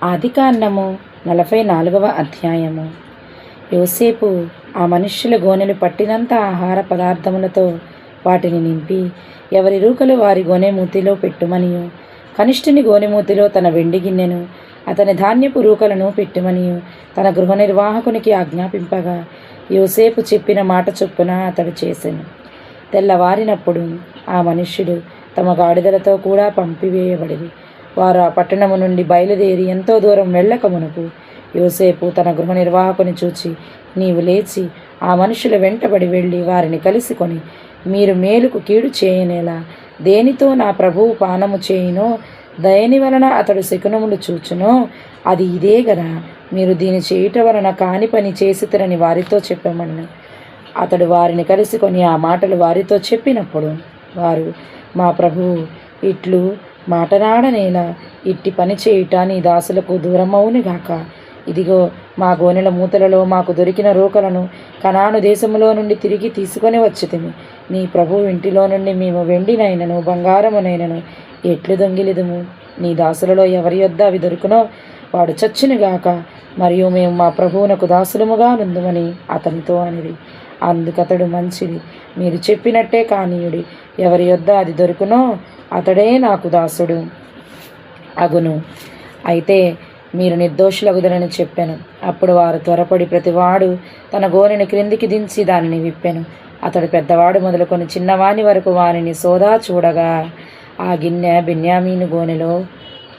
ఆదికాండము 44వ అధ్యాయము. యోసేపు ఆ మనుష్యుల గోనెలు పట్టినంత ఆహార పదార్థములతో వాటిని నింపి ఎవరి రూకలు వారి గోనెమూతిలో పెట్టుమనియు, కనిష్ఠుని గోనెమూతిలో తన వెండి గిన్నెను, అతని ధాన్యపు రూకలను పెట్టుమనియు తన గృహ నిర్వాహకునికి ఆజ్ఞాపింపగా, యోసేపు చెప్పిన మాట చొప్పున అతడు చేసెను. తెల్లవారినప్పుడు ఆ మనుష్యుడు తమ గాడిదలతో కూడా పంపివేయబడిరి. వారు ఆ పట్టణము నుండి బయలుదేరి ఎంతో దూరం వెళ్ళక మునుపు యోసేపు తన గృహ నిర్వాహకుని చూచి, నీవు లేచి ఆ మనుషుల వెంటబడి వెళ్ళి వారిని కలుసుకొని, మీరు మేలుకు కీడు చేయనేలా దేనితో నా ప్రభువు పానము చేయునో, దయని వలన అతడు శకునములు చూచునో అది ఇదే గదా, మీరు దీని చేయుట వలన కాని పని చేసితరని వారితో చెప్పమని అతడు వారిని కలుసుకొని ఆ మాటలు వారితో చెప్పినప్పుడు వారు, మా ప్రభువు ఇట్లు మాటనాడనేలా ఇట్టి పని చేయుట నీ దాసులకు దూరమవునుగాక. ఇదిగో మా గోనెల మూతలలో మాకు దొరికిన రూకలను కనాను దేశములో నుండి తిరిగి తీసుకొని వచ్చితిమి. నీ ప్రభువు ఇంటిలో నుండి మేము వెండినైనను బంగారమునైనను ఎట్లు దొంగిలిదుము. నీ దాసులలో ఎవరి యొద్ద అవి దొరుకునో వాడు చచ్చునుగాక, మరియు మేము మా ప్రభువునకు దాసులముగా నుందుమని అతనితో అనిది. అందుకతడు, మంచిది, మీరు చెప్పినట్టే కానీయుడి. ఎవరి యొద్ద అది దొరుకునో అతడే నాకు దాసుడు అగును. అయితే మీరు నిర్దోషులగుదరని చెప్పాను. అప్పుడు వారు త్వరపడి ప్రతివాడు తన గోనెను క్రిందికి దించి దానిని విప్పెను. అతడు పెద్దవాడు మొదలుకొని చిన్నవాని వరకు వారిని సోదా చూడగా ఆ గిన్నె బెన్యామీను గోనెలో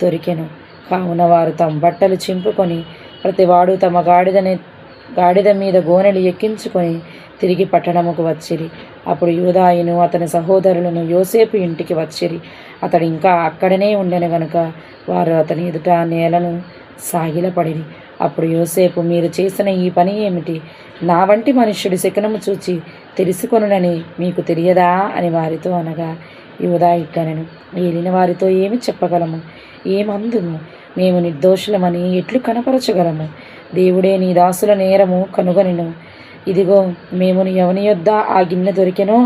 దొరికెను. కావున వారు తమ బట్టలు చింపుకొని ప్రతివాడు తమ గాడిద మీద గోనెలు ఎక్కించుకొని తిరిగి పట్టణముకు వచ్చిరి. అప్పుడు యూదాయును అతని సహోదరులను యోసేపు ఇంటికి వచ్చిరి. అతడు ఇంకా అక్కడనే ఉండెను గనుక వారు అతని ఎదుట నేలను సాగిలపడిరి. అప్పుడు యోసేపు, మీరు చేసిన ఈ పని ఏమిటి? నా వంటి మనుష్యుడు శకునము చూచి తెలుసుకొనునని మీకు తెలియదా అని వారితో అనగా, యూదా ఇట్లనెను, ఏలిన వారితో ఏమి చెప్పగలము? ఏమందుము? మేము నిర్దోషులమని ఎట్లు కనపరచగలము? దేవుడే నీ దాసుల నేరము కనుగొనెను. ఇదిగో మేము ఎవని యొద్ద ఆ గిన్నె దొరికెనో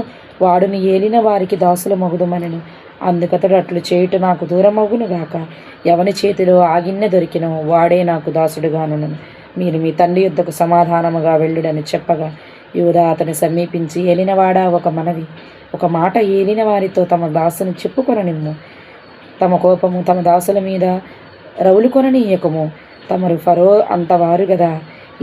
వాడుని ఏలిన వారికి దాసుల మగుదుమనెను. అందుకతడు, అట్లు చేయుట నాకు దూరమగునుగాక. ఎవని చేతిలో ఆ గిన్నె దొరికినో వాడే నాకు దాసుడుగానును. మీరు మీ తండ్రి యొద్దకు సమాధానముగా వెళ్ళుడని చెప్పగా, యూదా అతని సమీపించి, ఏలినవాడా, ఒక మాట ఏలిన వారితో తమ దాసుని చెప్పుకొననిమ్ము. తమ కోపము తమ దాసుల మీద రవులుకొననీయకము. తమరు ఫరో అంతవారు గదా.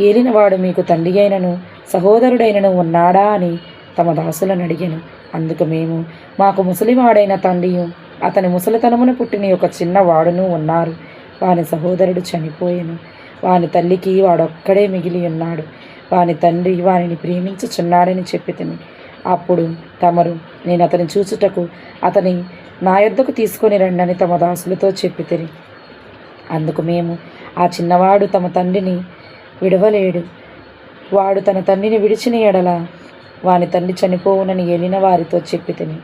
ఏలినవాడు మీకు తండ్రి అయినను సహోదరుడైనను ఉన్నాడా అని తమ దాసులను అడిగాను. అందుకు మేము, మాకు ముసలివాడైన తండ్రియు అతని ముసలితనమున పుట్టిన ఒక చిన్నవాడును ఉన్నారు. వాని సహోదరుడు చనిపోయాను. వాని తల్లికి వాడొక్కడే మిగిలి ఉన్నాడు. వాని తండ్రి వానిని ప్రేమించుచున్నాడని చెప్పితిని. అప్పుడు తమరు, నేను అతని చూచుటకు అతని నా యొద్దకు తీసుకొని రండని తమ దాసులతో చెప్పితిరి. అందుకు మేము, ఆ చిన్నవాడు తమ తండ్రిని విడవలేడు. వాడు తన తండ్రిని విడిచిన ఎడల వాని తండ్రి చనిపోవునని ఏలిన వారితో చెప్పితిని.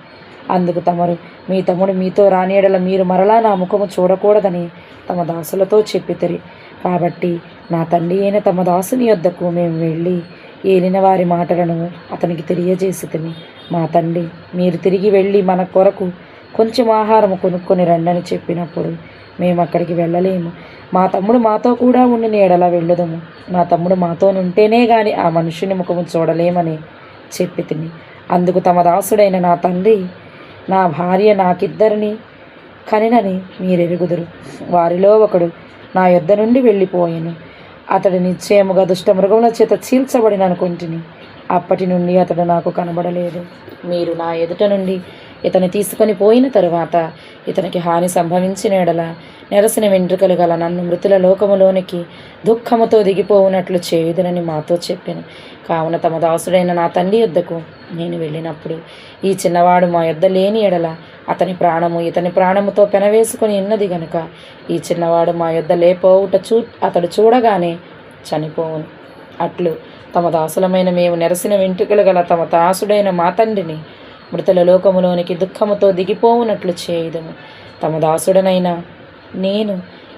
అందుకు తమరు, మీ తమ్ముడు మీతో రాని ఎడల మీరు మరలా నా ముఖము చూడకూడదని తమ దాసులతో చెప్పితిరి. కాబట్టి నా తండ్రి అయిన తమ దాసుని యొద్దకు మేము వెళ్ళి ఏలిన వారి మాటలను అతనికి తెలియజేసితిమి. మా తండ్రి, మీరు తిరిగి వెళ్ళి మన కొరకు కొంచెం ఆహారము కొనుక్కొని రండని చెప్పినప్పుడు మేము అక్కడికి వెళ్ళలేము. మా తమ్ముడు మాతో కూడా ఉండిన ఎడల వెళ్ళుదము. మా తమ్ముడు మాతోనుంటేనే గాని ఆ మనుషుని ముఖము చూడలేమని చెప్పితిని. అందుకు తమ దాసుడైన నా తండ్రి నా భార్య నాకిద్దరిని కనినని మీరెరుగుదురు. వారిలో ఒకడు నా యొద్ద నుండి వెళ్ళిపోయాను. అతడు నిశ్చయముగా దుష్టమృగముల చేత చీల్చబడిననుకుంటుని. అప్పటి నుండి అతడు నాకు కనబడలేదు. మీరు నా ఎదుట నుండి ఇతని తీసుకొని పోయిన తరువాత ఇతనికి హాని సంభవించిన ఎడల నెరసిన వెంట్రుకలు గల నన్ను మృతుల లోకములోనికి దుఃఖముతో దిగిపోవునట్లు చేయుదునని మాతో చెప్పాను. కావున తమ దాసుడైన నా తండ్రి యొద్దకు నేను వెళ్ళినప్పుడు ఈ చిన్నవాడు మా యొద్ద లేని ఎడల అతని ప్రాణము ఇతని ప్రాణముతో పెనవేసుకొని ఉన్నది గనుక ఈ చిన్నవాడు మా యొద్ద లేపోవుట అతడు చూడగానే చనిపోవును. అట్లు తమ దాసులమైన మేము నెరసిన వెంట్రుకలు గల తమ దాసుడైన మా తండ్రిని మృతుల లోకములోనికి దుఃఖముతో దిగిపోవునట్లు చేయుదుము. తమ దాసుడనైనా నేను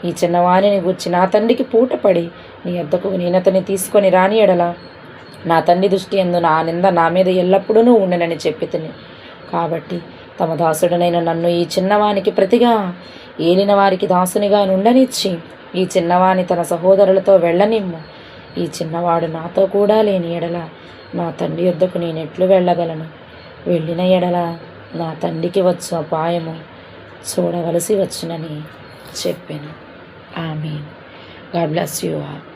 ఈ చిన్నవాణిని గూర్చి నా తండ్రికి పూటపడి నీ యొద్దకు నేనతని తీసుకొని రాని ఎడల నా తండ్రి దృష్టి యందు నా నింద నా మీద ఎల్లప్పుడూ ఉండనని చెప్పితిని. కాబట్టి తమ దాసుడనైన నన్ను ఈ చిన్నవానికి ప్రతిగా ఏలిన వారికి దాసునిగా నుండనిచ్చి ఈ చిన్నవాని తన సహోదరులతో వెళ్ళనిమ్ము. ఈ చిన్నవాడు నాతో కూడా లేని ఎడల నా తండ్రి యొద్దకు నేనెట్లు వెళ్ళగలను? వెళ్ళిన ఎడల నా తండ్రికి వచ్చు అపాయము చూడవలసి వచ్చునని చెప్పాను. Amen. God bless you all.